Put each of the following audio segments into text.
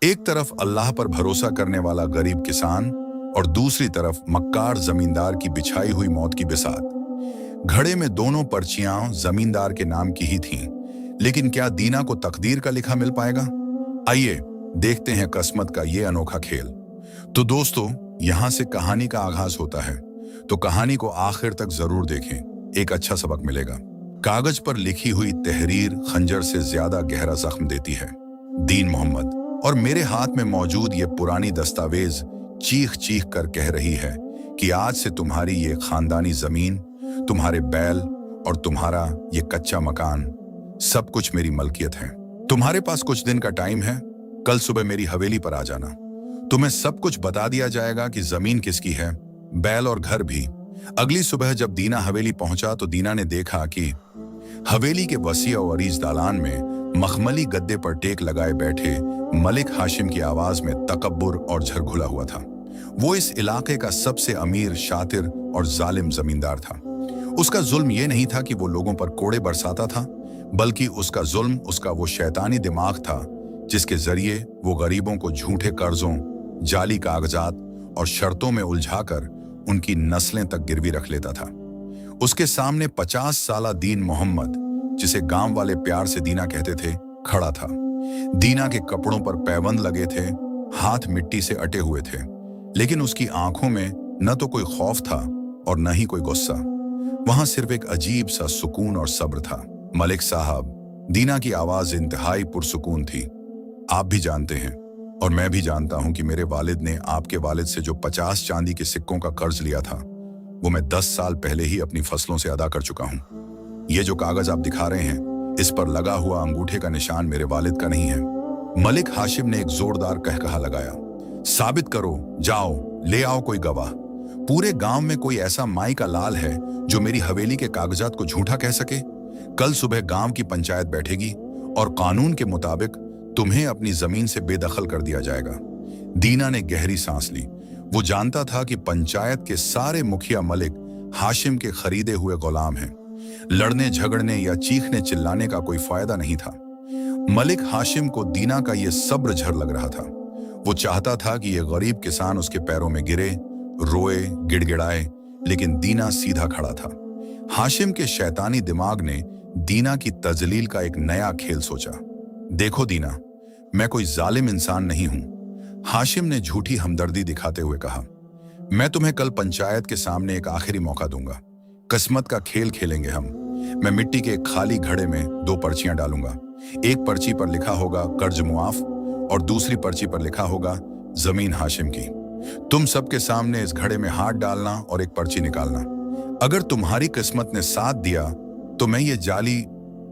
एक तरफ अल्लाह पर भरोसा करने वाला गरीब किसान और दूसरी तरफ मक्कार जमींदार की बिछाई हुई मौत की बिसात। घड़े में दोनों पर्चियां जमींदार के नाम की ही थीं, लेकिन क्या दीना को तकदीर का लिखा मिल पाएगा? आइए देखते हैं किस्मत का ये अनोखा खेल। तो दोस्तों, यहां से कहानी का आगाज होता है, तो कहानी को आखिर तक जरूर देखें, एक अच्छा सबक मिलेगा। कागज पर लिखी हुई तहरीर खंजर से ज्यादा गहरा जख्म देती है। दीन मोहम्मद। और मेरे हाथ में मौजूद ये पुरानी दस्तावेज चीख चीख कर कह रही है कि आज से तुम्हारी ये खानदानी जमीन, तुम्हारे बैल और तुम्हारा ये कच्चा मकान, सब कुछ मेरी मलकियत है। तुम्हारे पास कुछ दिन का टाइम है, कल सुबह मेरी हवेली पर आ जाना। तुम्हें सब कुछ बता दिया जाएगा कि जमीन किसकी है, बैल और घर भी। अगली सुबह जब दीना हवेली पहुंचा तो दीना ने देखा कि हवेली के वसी और अरीज दालान में मखमली गद्दे पर टेक लगाए बैठे मलिक हाशिम की आवाज में तकब्बुर और झर घुला हुआ था। वो इस इलाके का सबसे अमीर, शातिर और जालिम जमींदार था। उसका जुल्म ये नहीं था कि वो लोगों पर कोड़े बरसाता था, बल्कि उसका जुल्म उसका वो शैतानी दिमाग था जिसके जरिए वो गरीबों को झूठे कर्जों, जाली कागजात और शर्तों में उलझाकर उनकी नस्लें तक गिरवी रख लेता था। उसके सामने 50 साला दीन मोहम्मद, जिसे गांव वाले प्यार से दीना कहते थे, खड़ा था। दीना के कपड़ों पर पैबंद लगे थे, हाथ मिट्टी से अटे हुए थे, लेकिन उसकी आंखों में न तो कोई खौफ था और न ही कोई गुस्सा। वहां सिर्फ एक अजीब सा सुकून और सब्र था। मलिक साहब, दीना की आवाज इंतहाई पुरसुकून थी। आप भी जानते हैं और मैं भी जानता हूं कि मेरे वालिद ने आपके वालिद से जो 50 चांदी के सिक्कों का कर्ज लिया था, वो मैं 10 साल पहले ही अपनी फसलों से अदा कर चुका हूं। ये जो कागज आप दिखा रहे हैं, इस पर लगा हुआ अंगूठे का निशान मेरे वालिद का नहीं है। मलिक हाशिम ने एक जोरदार कहकहा लगाया। साबित करो, जाओ ले आओ कोई गवाह। पूरे गांव में कोई ऐसा माई का लाल है जो मेरी हवेली के कागजात को झूठा कह सके? कल सुबह गांव की पंचायत बैठेगी और कानून के मुताबिक तुम्हें अपनी जमीन से बेदखल कर दिया जाएगा। दीना ने गहरी सांस ली। वो जानता था कि पंचायत के सारे मुखिया मलिक हाशिम के खरीदे हुए गुलाम हैं। लड़ने झगड़ने या चीखने चिल्लाने का कोई फायदा नहीं था। मलिक हाशिम को दीना का यह सब्र झर लग रहा था। वो चाहता था कि यह गरीब किसान उसके पैरों में गिरे, रोए, गिड़गिड़ाए, लेकिन दीना सीधा खड़ा था। हाशिम के शैतानी दिमाग ने दीना की तजलील का एक नया खेल सोचा। देखो दीना, मैं कोई जालिम इंसान नहीं हूं, हाशिम ने झूठी हमदर्दी दिखाते हुए कहा। मैं तुम्हें कल पंचायत के सामने एक आखिरी मौका दूंगा। किस्मत का खेल खेलेंगे हम। मैं मिट्टी के एक खाली घड़े में 2 पर्चियां डालूंगा। एक पर्ची पर लिखा होगा कर्ज मुआफ और दूसरी पर्ची पर लिखा होगा जमीन हाशिम की। तुम सबके सामने इस घड़े में हाथ डालना और एक पर्ची निकालना। अगर तुम्हारी किस्मत ने साथ दिया तो मैं ये जाली,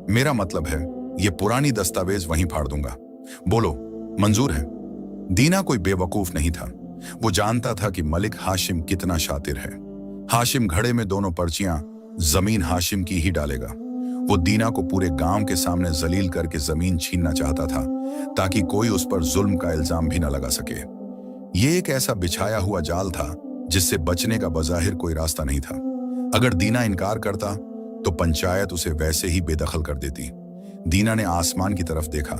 मेरा मतलब है ये पुरानी दस्तावेज वहीं फाड़ दूंगा। बोलो, मंजूर है? दीना कोई बेवकूफ नहीं था। वो जानता था कि मलिक हाशिम कितना शातिर है। हाशिम घड़े में दोनों पर्चियां जमीन हाशिम की ही डालेगा। वो दीना को पूरे गांव के सामने जलील करके जमीन छीनना चाहता था, ताकि कोई उस पर जुल्म का इल्जाम भी न लगा सके। ये एक ऐसा बिछाया हुआ जाल था जिससे बचने का बजाहिर कोई रास्ता नहीं था। अगर दीना इनकार करता तो पंचायत उसे वैसे ही बेदखल कर देती। दीना ने आसमान की तरफ देखा।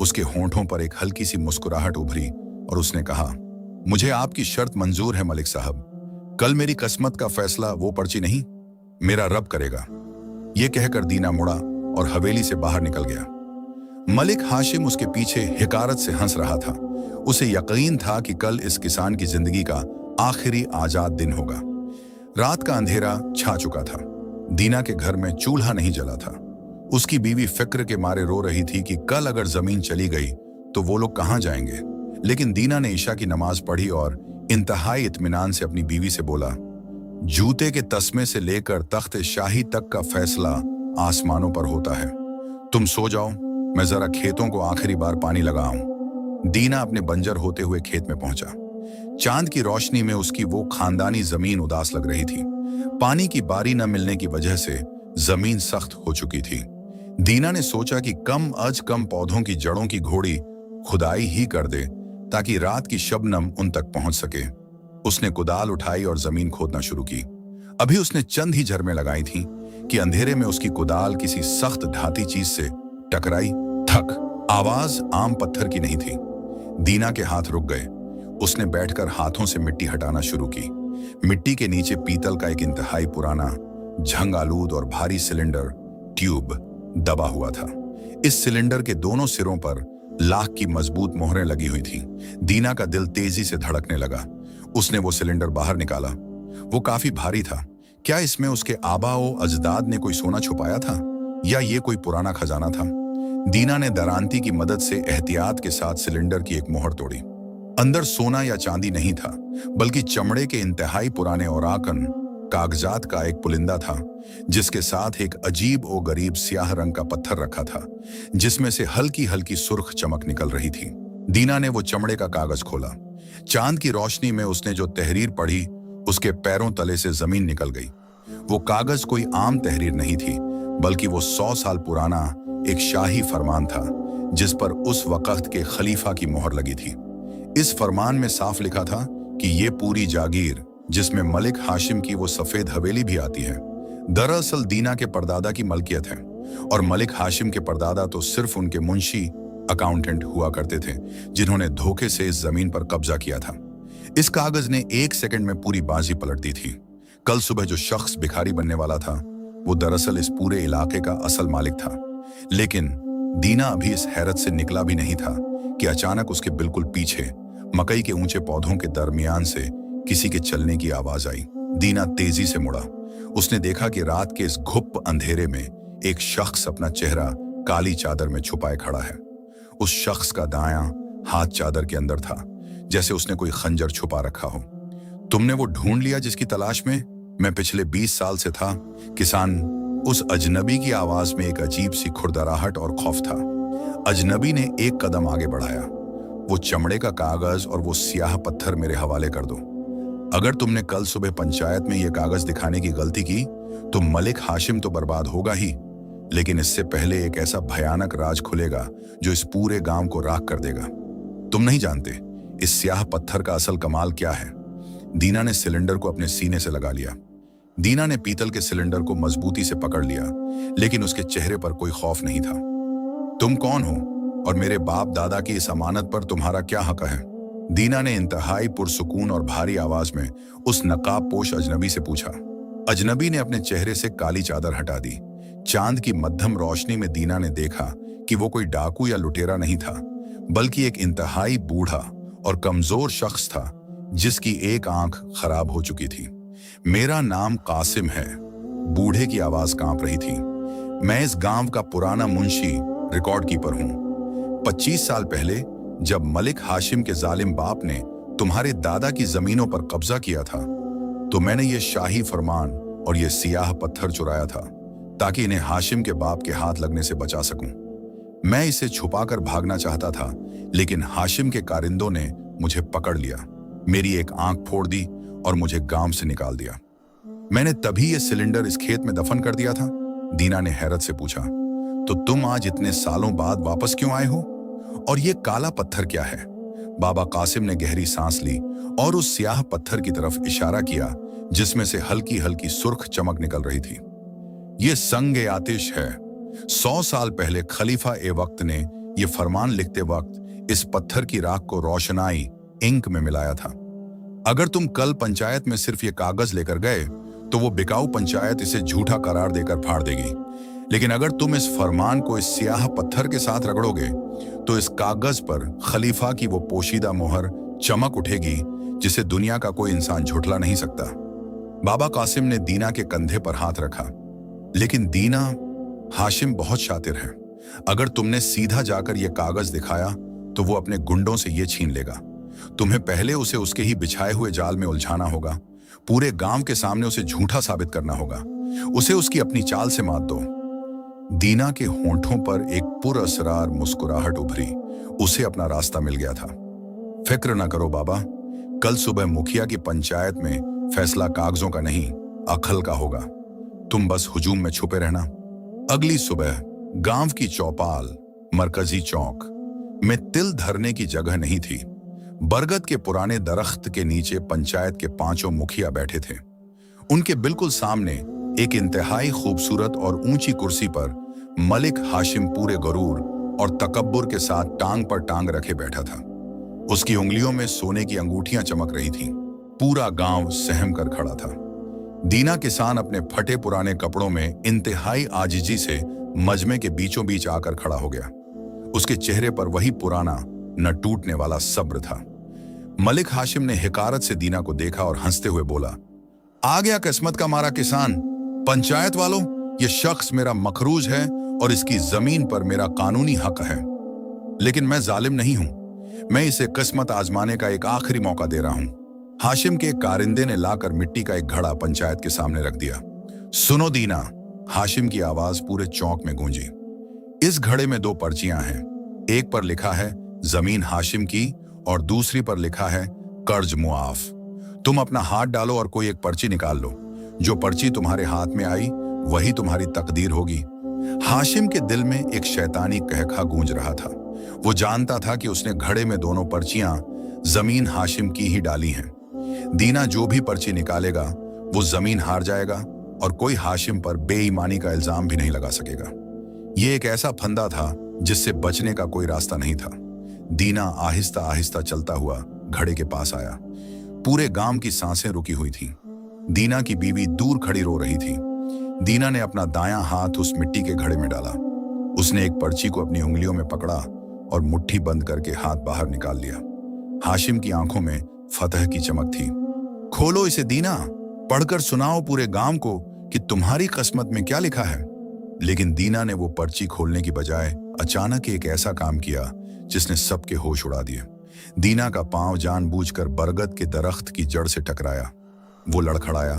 उसके होंठों पर एक हल्की सी मुस्कुराहट उभरी और उसने कहा, मुझे आपकी शर्त मंजूर है मलिक साहब। कल मेरी किस्मत का फैसला वो पर्ची नहीं, मेरा रब करेगा। यह कहकर दीना मुड़ा और हवेली से बाहर निकल गया। मलिक हाशिम उसके पीछे हिकारत से हंस रहा था। उसे यकीन था कि कल इस किसान की जिंदगी का आखिरी आजाद दिन होगा। रात का अंधेरा छा चुका था। दीना के घर में चूल्हा नहीं जला था। उसकी बीवी फिक्र के मारे रो रही थी कि कल अगर जमीन चली गई तो वो लोग कहां जाएंगे। लेकिन दीना ने ईशा की नमाज पढ़ी और इंतहाई इत्मीनान से अपनी बीवी से बोला, जूते के तस्मे से लेकर तख्त शाही तक का फैसला आसमानों पर होता है। तुम सो जाओ, मैं जरा खेतों को आखिरी बार पानी लगाऊं। दीना अपने बंजर होते हुए खेत में पहुंचा। चांद की रोशनी में उसकी वो खानदानी जमीन उदास लग रही थी। पानी की बारी न मिलने की वजह से जमीन सख्त हो चुकी थी। दीना ने सोचा कि कम अज कम पौधों की जड़ों की घोड़ी खुदाई ही कर दे, ताकि रात की शबनम उन तक पहुंच सके। उसने कुदाल उठाई और जमीन खोदना शुरू की। अभी उसने चंद ही झरमें लगाई थीं कि अंधेरे में उसकी कुदाल किसी सख्त ढाती चीज से टकराई। ठक। आवाज आम पत्थर की नहीं थी। दीना के हाथ रुक गए। उसने बैठकर हाथों से मिट्टी हटाना शुरू की। मिट्टी के नीचे पीतल का एक इंतहाई पुराना, झंग आलूद और भारी सिलेंडर ट्यूब दबा हुआ था। इस सिलेंडर के दोनों सिरों पर लाख की मजबूत मोहरें लगी हुई थीं। दीना का दिल तेजी से धड़कने लगा। उसने वो सिलेंडर बाहर निकाला। वो काफी भारी था। क्या इसमें उसके आबा व अजदाद ने कोई सोना छुपाया था, या ये कोई पुराना खजाना था? दीना ने दरांती की मदद से एहतियात के साथ सिलेंडर की एक मोहर तोड़ी। अंदर सोना या चांदी नहीं था, बल्कि चमड़े के इंतहाई पुराने औराकन कागजात का एक पुलिंदा था, जिसके साथ एक अजीब और गरीब स्याह रंग का पत्थर रखा था, जिसमें से हल्की हल्की सुर्ख चमक निकल रही थी। दीना ने वो चमड़े का कागज खोला। चांद की रोशनी में उसने जो तहरीर पढ़ी, उसके पैरों तले से जमीन निकल गई। वो कागज कोई आम तहरीर नहीं थी, बल्कि वो 100 साल पुराना एक शाही फरमान था, जिस पर उस वक्त के खलीफा की मोहर लगी थी। इस फरमान में साफ लिखा था कि ये पूरी जागीर, जिसमें मलिक हाशिम की वो सफेद हवेली भी आती है, दरअसल दीना के परदादा की मलकियत है। और मलिक हाशिम के परदादा तो सिर्फ उनके मुंशी अकाउंटेंट हुआ करते थे, जिन्होंने धोखे से इस जमीन पर कब्जा किया था। इस कागज ने 1 सेकंड में पूरी बाजी पलट दी थी। कल सुबह जो शख्स भिखारी बनने वाला था, वो दरअसल इस पूरे इलाके का असल मालिक था। लेकिन दीना अभी इस हैरत से निकला भी नहीं था कि अचानक उसके बिल्कुल पीछे मकई के ऊंचे पौधों के दरमियान से किसी के चलने की आवाज आई। दीना तेजी से मुड़ा। उसने देखा कि रात के इस घुप अंधेरे में एक शख्स अपना चेहरा काली चादर में छुपाए खड़ा है। उस शख्स का दायां हाथ चादर के अंदर था, जैसे उसने कोई खंजर छुपा रखा हो। तुमने वो ढूंढ लिया जिसकी तलाश में मैं पिछले 20 साल से था? किसान उस अजनबी की आवाज में एक अजीब सी खुरदराहट और खौफ था। अजनबी ने एक कदम आगे बढ़ाया। वो चमड़े का कागज और वो स्याह पत्थर मेरे हवाले कर दो। अगर तुमने कल सुबह पंचायत में ये कागज दिखाने की गलती की, तो मलिक हाशिम तो बर्बाद होगा ही, लेकिन इससे पहले एक ऐसा भयानक राज खुलेगा जो इस पूरे गांव को राख कर देगा। तुम नहीं जानते इस स्याह पत्थर का असल कमाल क्या है। दीना ने सिलेंडर को अपने सीने से लगा लिया। दीना ने पीतल के सिलेंडर को मजबूती से पकड़ लिया, लेकिन उसके चेहरे पर कोई खौफ नहीं था। तुम कौन हो और मेरे बाप दादा की इस अमानत पर तुम्हारा क्या हक है? दीना ने इंतहाई पुरसुकून और भारी आवाज में उस नकाब पोश अजनबी से पूछा। अजनबी ने अपने चेहरे से काली चादर हटा दी। चांद की मध्यम रोशनी में दीना ने देखा कि वो कोई डाकू या लुटेरा नहीं था, बल्कि एक इंतहाई बूढ़ा और कमजोर शख्स था, जिसकी एक आंख खराब हो चुकी थी। मेरा नाम कासिम है। बूढ़े की आवाज कांप रही थी। मैं इस गांव का पुराना मुंशी रिकॉर्ड कीपर हूं। 25 साल पहले जब मलिक हाशिम के जालिम बाप ने तुम्हारे दादा की जमीनों पर कब्जा किया था, तो मैंने ये शाही फरमान और ये सियाह पत्थर चुराया था, ताकि इन्हें हाशिम के बाप के हाथ लगने से बचा सकूं। मैं इसे छुपाकर भागना चाहता था, लेकिन हाशिम के कारिंदों ने मुझे पकड़ लिया, मेरी एक आंख फोड़ दी और मुझे गांव से निकाल दिया। मैंने तभी ये सिलेंडर इस खेत में दफन कर दिया था। दीना ने हैरत से पूछा, तो तुम आज इतने सालों बाद वापस क्यों आए हो? और ये काला पत्थर क्या है? बाबा कासिम ने गहरी सांस ली और उस स्याह पत्थर की तरफ इशारा किया, जिसमें से हल्की हल्की सुर्ख चमक निकल रही थी। ये संग आतिश है। 100 साल पहले खलीफा ए वक्त ने ये फरमान लिखते वक्त इस पत्थर की राख को रोशनाई इंक में मिलाया था। अगर तुम कल पंचायत में सिर्फ ये कागज लेकर गए, तो वो बिकाऊ पंचायत इसे झूठा करार देकर फाड़ देगी। लेकिन अगर तुम इस फरमान को इस स्याह पत्थर के साथ रगड़ोगे, तो इस कागज पर खलीफा की वो पोशीदा मोहर चमक उठेगी, जिसे दुनिया का कोई इंसान झुठला नहीं सकता। बाबा कासिम ने दीना के कंधे पर हाथ रखा। लेकिन दीना, हाशिम बहुत शातिर है। अगर तुमने सीधा जाकर ये कागज दिखाया, तो वो अपने गुंडों से ये छीन लेगा। तुम्हें पहले उसे उसके ही बिछाए हुए जाल में उलझाना होगा। पूरे गांव के सामने उसे झूठा साबित करना होगा। उसे उसकी अपनी चाल से मात दो। दीना के होंठों पर एक पुरअसरार मुस्कुराहट उभरी। उसे अपना रास्ता मिल गया था। फिक्र न करो बाबा, कल सुबह मुखिया की पंचायत में फैसला कागजों का नहीं, अक्ल का होगा। तुम बस हुजूम में छुपे रहना। अगली सुबह गांव की चौपाल, मरकजी चौक में तिल धरने की जगह नहीं थी। बरगद के पुराने दरख्त के नीचे पंचायत के 5 मुखिया बैठे थे। उनके बिल्कुल सामने एक इंतहाई खूबसूरत और ऊंची कुर्सी पर मलिक हाशिम पूरे गरूर और तकब्बुर के साथ टांग पर टांग रखे बैठा था। उसकी उंगलियों में सोने की अंगूठियां चमक रही थीं। पूरा गांव सहम कर खड़ा था। दीना किसान अपने फटे पुराने कपड़ों में इंतहाई आजिजी से मजमे के बीचों बीच आकर खड़ा हो गया। उसके चेहरे पर वही पुराना न टूटने वाला सब्र था। मलिक हाशिम ने हिकारत से दीना को देखा और हंसते हुए बोला, आ गया किस्मत का मारा किसान। पंचायत वालों, ये शख्स मेरा मखरूज है और इसकी जमीन पर मेरा कानूनी हक है। लेकिन मैं जालिम नहीं हूं, मैं इसे किस्मत आजमाने का एक आखिरी मौका दे रहा हूं। हाशिम के एक कारिंदे ने लाकर मिट्टी का एक घड़ा पंचायत के सामने रख दिया। सुनो दीना, हाशिम की आवाज पूरे चौक में गूंजी। इस घड़े में 2 पर्चियां हैं। एक पर लिखा है जमीन हाशिम की और दूसरी पर लिखा है कर्ज मुआफ। तुम अपना हाथ डालो और कोई एक पर्ची निकाल लो। जो पर्ची तुम्हारे हाथ में आई वही तुम्हारी तकदीर होगी। हाशिम के दिल में एक शैतानी कहका गूंज रहा था। वो जानता था कि उसने घड़े में दोनों पर्चियां जमीन हाशिम की ही डाली हैं। दीना जो भी पर्ची निकालेगा वो जमीन हार जाएगा और कोई हाशिम पर बेईमानी का इल्जाम भी नहीं लगा सकेगा। ये एक ऐसा फंदा था जिससे बचने का कोई रास्ता नहीं था। दीना आहिस्ता आहिस्ता चलता हुआ घड़े के पास आया। पूरे गांव की सांसें रुकी हुई थीं। दीना की बीवी दूर खड़ी रो रही थी। दीना ने अपना दायां हाथ उस मिट्टी के घड़े में डाला। उसने एक पर्ची को अपनी उंगलियों में पकड़ा और मुट्ठी बंद करके हाथ बाहर निकाल लिया। हाशिम की आंखों में फतह की चमक थी। खोलो इसे दीना, पढ़कर सुनाओ पूरे गांव को कि तुम्हारी किस्मत में क्या लिखा है। लेकिन दीना ने वो पर्ची खोलने की बजाय अचानक एक ऐसा काम किया जिसने सबके होश उड़ा दिए। दीना का पांव जानबूझकर बरगद के दरख्त की जड़ से टकराया। वो लड़खड़ाया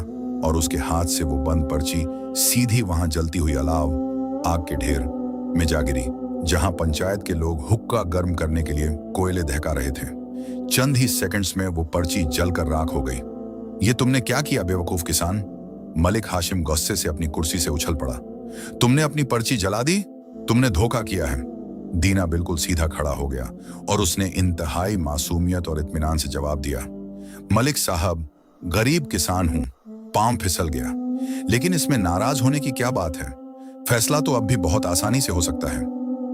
और उसके हाथ से वो बंद पर्ची सीधी वहां जलती हुई अलाव आग के ढेर में जा गिरी, जहां पंचायत के लोग हुक्का गर्म करने के लिए कोयले दहका रहे थे। चंद ही सेकंड्स में वो पर्ची जलकर राख हो गई। ये तुमने क्या किया बेवकूफ किसान? मलिक हाशिम गुस्से से अपनी कुर्सी से उछल पड़ा। तुमने अपनी पर्ची जला दी, तुमने धोखा किया है। दीना बिल्कुल सीधा खड़ा हो गया और उसने इंतहाई मासूमियत और इत्मीनान से जवाब दिया, मलिक साहब, गरीब किसान हूं, पांव फिसल गया। लेकिन इसमें नाराज होने की क्या बात है? फैसला तो अब भी बहुत आसानी से हो सकता है।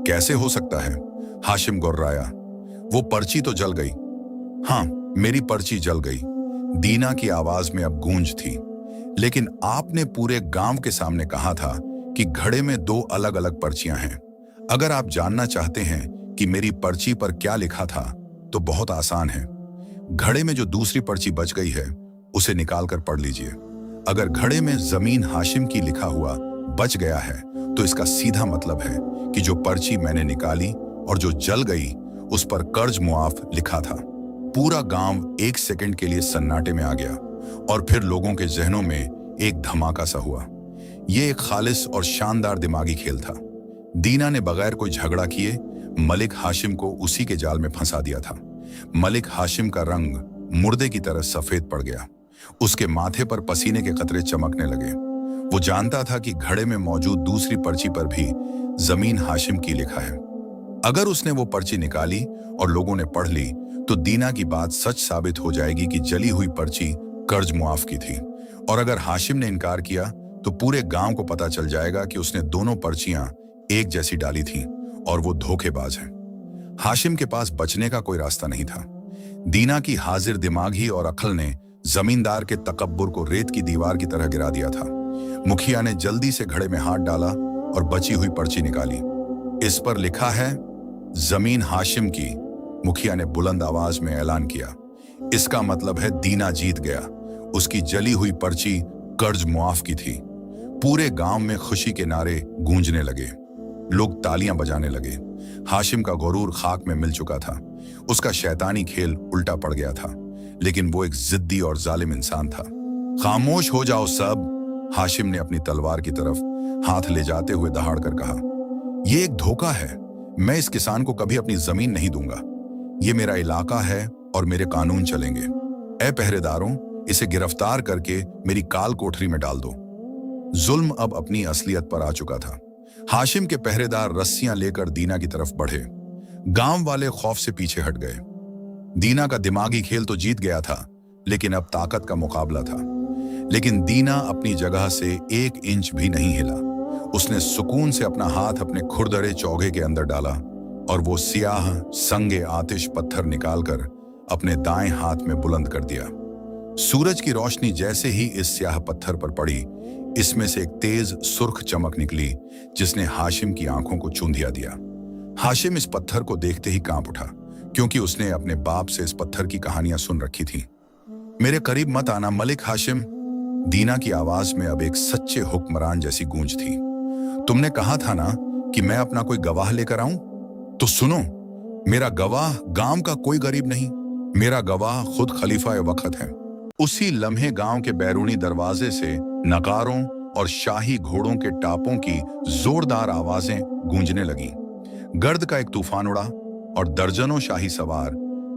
कैसे हो सकता है? हाशिम गुर्राया। वो पर्ची तो जल गई। हाँ, मेरी पर्ची जल गई। दीना की आवाज में अब गूंज थी। लेकिन आपने पूरे गांव के सामने कहा था कि घड़े में 2 अलग अलग पर्चियां हैं। अगर आप जानना चाहते हैं कि मेरी पर्ची पर क्या लिखा था तो बहुत आसान है। घड़े में जो दूसरी पर्ची बच गई है उसे निकाल कर पढ़ लीजिए। अगर घड़े में जमीन हाशिम की लिखा हुआ बच गया है तो इसका सीधा मतलब है कि जो पर्ची मैंने निकाली और जो जल गई उस पर कर्ज मुआफ लिखा था। पूरा गांव 1 सेकंड के लिए सन्नाटे में आ गया और फिर लोगों के जहनों में एक धमाका सा हुआ। ये एक खालिस और शानदार दिमागी खेल था। दीना ने बगैर कोई झगड़ा किए मलिक हाशिम को उसी के जाल में फंसा दिया था। मलिक हाशिम का रंग मुर्दे की तरह सफेद पड़ गया। उसके माथे पर पसीने के कतरे चमकने लगे। वो जानता था कि घड़े में मौजूद दूसरी पर्ची पर भी जमीन हाशिम की लिखा है। अगर उसने वो पर्ची निकाली और लोगों ने पढ़ ली तो दीना की बात सच साबित हो जाएगी कि जली हुई पर्ची कर्ज मुआफ की थी। और अगर हाशिम ने इनकार किया तो पूरे गांव को पता चल जाएगा कि उसने दोनों पर्चियां एक जैसी डाली थीं और वो धोखेबाज है। हाशिम के पास बचने का कोई रास्ता नहीं था। दीना की हाजिर दिमागी और अक्ल ने जमींदार के तकब्बुर को रेत की दीवार की तरह गिरा दिया था। मुखिया ने जल्दी से घड़े में हाथ डाला और बची हुई पर्ची निकाली। इस पर लिखा है जमीन हाशिम की। मुखिया ने बुलंद आवाज में ऐलान किया। इसका मतलब है दीना जीत गया। उसकी जली हुई पर्ची कर्ज मुआफ की थी। पूरे गांव में खुशी के नारे गूंजने लगे। लोग तालियां बजाने लगे। हाशिम का गुरूर खाक में मिल चुका था। उसका शैतानी खेल उल्टा पड़ गया था। लेकिन वो एक जिद्दी और जालिम इंसान था। खामोश हो जाओ सब, हाशिम ने अपनी तलवार की तरफ हाथ ले जाते हुए दहाड़ कर कहा। यह एक धोखा है। मैं इस किसान को कभी अपनी जमीन नहीं दूंगा। ये मेरा इलाका है और मेरे कानून चलेंगे। ए पहरेदारों, इसे गिरफ्तार करके मेरी काल कोठरी में डाल दो। जुल्म अब अपनी असलियत पर आ चुका था। हाशिम के पहरेदार रस्सियां लेकर दीना की तरफ बढ़े। गांव वाले खौफ से पीछे हट गए। दीना का दिमागी खेल तो जीत गया था, लेकिन अब ताकत का मुकाबला था। लेकिन दीना अपनी जगह से 1 इंच भी नहीं हिला। उसने सुकून से अपना हाथ अपने खुरदरे चौगे के अंदर डाला और वो सियाह संगे आतिश पत्थर निकालकर अपने दाएं हाथ में बुलंद कर दिया। सूरज की रोशनी जैसे ही इस स्याह पत्थर पर पड़ी, इसमें से एक तेज सुर्ख चमक निकली जिसने हाशिम की आंखों को चूंधिया दिया। हाशिम इस पत्थर को देखते ही कांप उठा, क्योंकि उसने अपने बाप से इस पत्थर की कहानियां सुन रखी थी। मेरे करीब मत आना मलिक हाशिम। दीना की आवाज में अब एक सच्चे हुक्मरान जैसी गूंज थी। तुमने कहा था ना कि मैं अपना कोई गवाह लेकर आऊं, तो सुनो, मेरा गवाह गांव का कोई गरीब नहीं, मेरा गवाह खुद खलीफा वक्त है। उसी लम्हे गांव के बैरूनी दरवाजे से नगारों और शाही घोड़ों के टापों की जोरदार आवाजें गूंजने लगीं। गर्द का एक तूफान उड़ा और दर्जनों शाही सवार,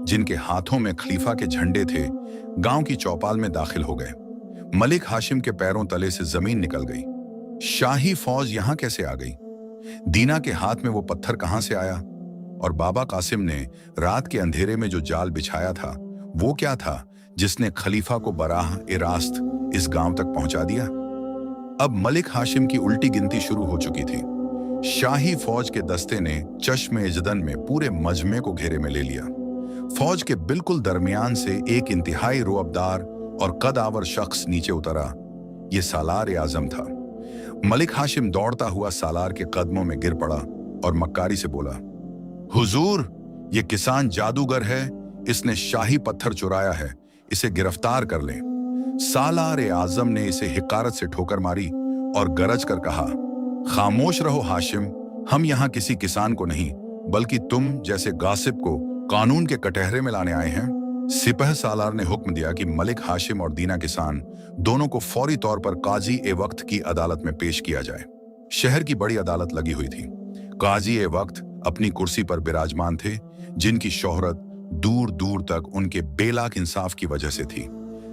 जिनके हाथों में खलीफा के झंडे थे, गांव की चौपाल में दाखिल हो गए। मलिक हाशिम के पैरों तले से जमीन निकल गई। शाही फौज यहां कैसे आ गई? दीना के हाथ में वो पत्थर कहां से आया? और बाबा कासिम ने रात के अंधेरे में जो जाल बिछाया था, वो क्या था जिसने खलीफा को बराह ए रास्त इस गांव तक पहुंचा दिया? अब मलिक हाशिम की उल्टी गिनती शुरू हो चुकी थी। शाही फौज के दस्ते ने चश्मे इजदन में पूरे मजमे को घेरे में ले लिया। फौज के बिल्कुल दरमियान से एक इंतहाई रुअबदार और कदावर शख्स नीचे उतरा। ये सालार ए आजम था। मलिक हाशिम दौड़ता हुआ सालार के कदमों में गिर पड़ा और मक्कारी से बोला, हुजूर, ये किसान जादूगर है, इसने शाही पत्थर चुराया है, इसे गिरफ्तार कर लें। सालार ए आजम ने इसे हिकारत से ठोकर मारी और गरज कर कहा, खामोश रहो हाशिम, हम यहाँ किसी किसान को नहीं बल्कि तुम जैसे गासिब को कानून के कटहरे में लाने आए हैं। सिपह सालार ने हुक्म दिया कि मलिक हाशिम और दीना किसान दोनों को फौरी तौर पर काजी ए वक्त की अदालत में पेश किया जाए। शहर की बड़ी अदालत लगी हुई थी। काजी ए वक्त अपनी कुर्सी पर विराजमान थे, जिनकी शोहरत दूर दूर तक उनके बेलाक इंसाफ की वजह से थी।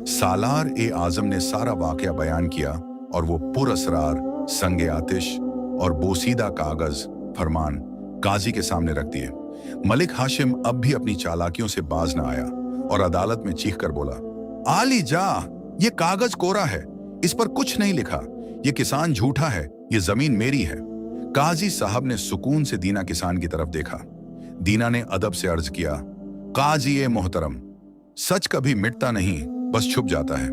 सालार ए आजम ने सारा वाकया बयान किया और वो पुरअसरार संगे आतिश और बोसीदा कागज फरमान काजी के सामने रख दिए। मलिक हाशिम अब भी अपनी चालाकियों से बाज न आया और अदालत में चीख कर बोला, आली जा, ये कागज कोरा है, इस पर कुछ नहीं लिखा, ये किसान झूठा है, ये जमीन मेरी है। काजी साहब ने सुकून से दीना किसान की तरफ देखा। दीना ने अदब से अर्ज किया, काजी ए मोहतरम, सच कभी मिटता नहीं, बस छुप जाता है।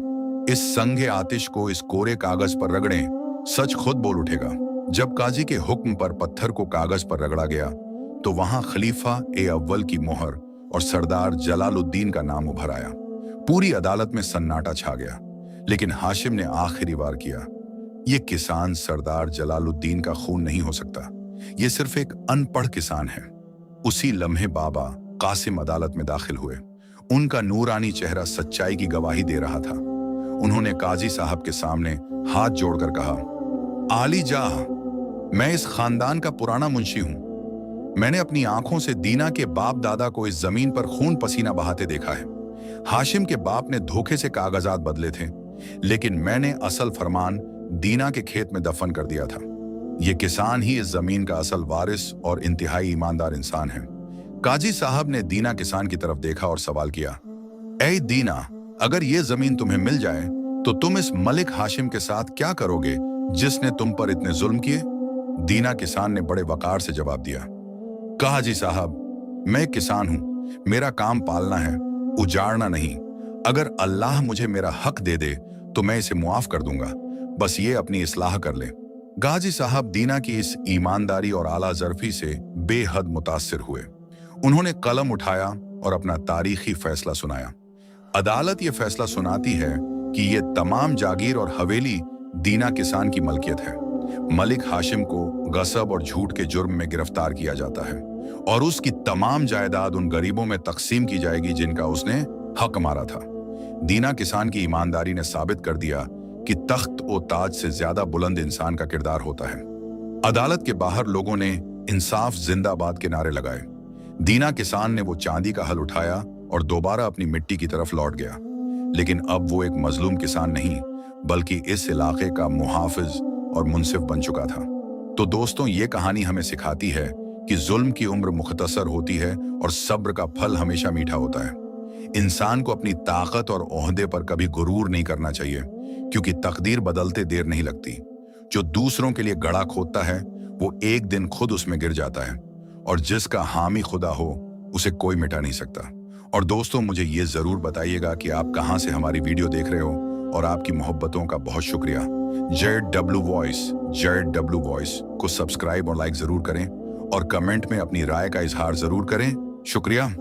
इस संगे आतिश को इस कोरे कागज पर रगड़ें, सच खुद बोल उठेगा। जब काजी के हुक्म पर पत्थर को कागज पर रगड़ा गया तो वहां खलीफा ए अव्वल की मोहर और सरदार जलालुद्दीन का नाम उभर आया। पूरी अदालत में सन्नाटा छा गया, लेकिन हाशिम ने आखिरी वार किया, ये किसान सरदार जलालुद्दीन का खून नहीं हो सकता, ये सिर्फ एक अनपढ़ किसान है। उसी लम्हे बाबा कासिम अदालत में दाखिल हुए। उनका नूरानी चेहरा सच्चाई की गवाही दे रहा था। उन्होंने काजी साहब के सामने हाथ जोड़कर कहा, आली जा, मैं इस खानदान का पुराना मुंशी हूं। मैंने अपनी आंखों से दीना के बाप दादा को इस जमीन पर खून पसीना बहाते देखा है। हाशिम के बाप ने धोखे से कागजात बदले थे, लेकिन मैंने असल फरमान दीना के खेत में दफन कर दिया था। ये किसान ही इस जमीन का असल वारिस और इंतहाई ईमानदार इंसान है। काजी साहब ने दीना किसान की तरफ देखा और सवाल किया, ऐ दीना, अगर ये जमीन तुम्हें मिल जाए तो तुम इस मलिक हाशिम के साथ क्या करोगे जिसने तुम पर इतने जुल्म किए? दीना किसान ने बड़े वकार से जवाब दिया, काजी साहब, मैं किसान हूं, मेरा काम पालना है, उजाड़ना नहीं। अगर अल्लाह मुझे मेरा हक दे दे तो मैं इसे मुआफ कर दूंगा, बस ये अपनी इस्लाह कर ले। गाजी साहब दीना की इस ईमानदारी और आला ज़र्फी से बेहद मुतासिर हुए। उन्होंने कलम उठाया और अपना तारीखी फैसला सुनाया। अदालत ये फैसला सुनाती है कि ये तमाम जागीर और हवेली दीना किसान की मलकियत है। मलिक हाशिम को गसब और झूठ के जुर्म में गिरफ्तार किया जाता है और उसकी तमाम जायदाद उन गरीबों में तकसीम की जाएगी जिनका उसने हक मारा था। दीना किसान की ईमानदारी ने साबित कर दिया कि तख्त और ताज से ज्यादा बुलंद इंसान का किरदार होता है। अदालत के बाहर लोगों ने इंसाफ जिंदाबाद के नारे लगाए। दीना किसान ने वो चांदी का हल उठाया और दोबारा अपनी मिट्टी की तरफ लौट गया, लेकिन अब वो एक मजलूम किसान नहीं बल्कि इस इलाके का मुहाफिज और मुनसिफ बन चुका था। तो दोस्तों, ये कहानी हमें सिखाती है कि जुल्म की उम्र मुख्तसर होती है और सब्र का फल हमेशा मीठा होता है। इंसान को अपनी ताकत और ओहदे पर कभी गुरूर नहीं करना चाहिए, क्योंकि तकदीर बदलते देर नहीं लगती। जो दूसरों के लिए गड़ा खोदता है वो एक दिन खुद उसमें गिर जाता है। और जिसका हामी खुदा हो उसे कोई मिटा नहीं सकता। और दोस्तों, मुझे ये जरूर बताइएगा कि आप कहां से हमारी वीडियो देख रहे हो, और आपकी मोहब्बतों का बहुत शुक्रिया। जेड डब्ल्यू वॉइस को सब्सक्राइब और लाइक जरूर करें, और कमेंट में अपनी राय का इजहार जरूर करें। शुक्रिया।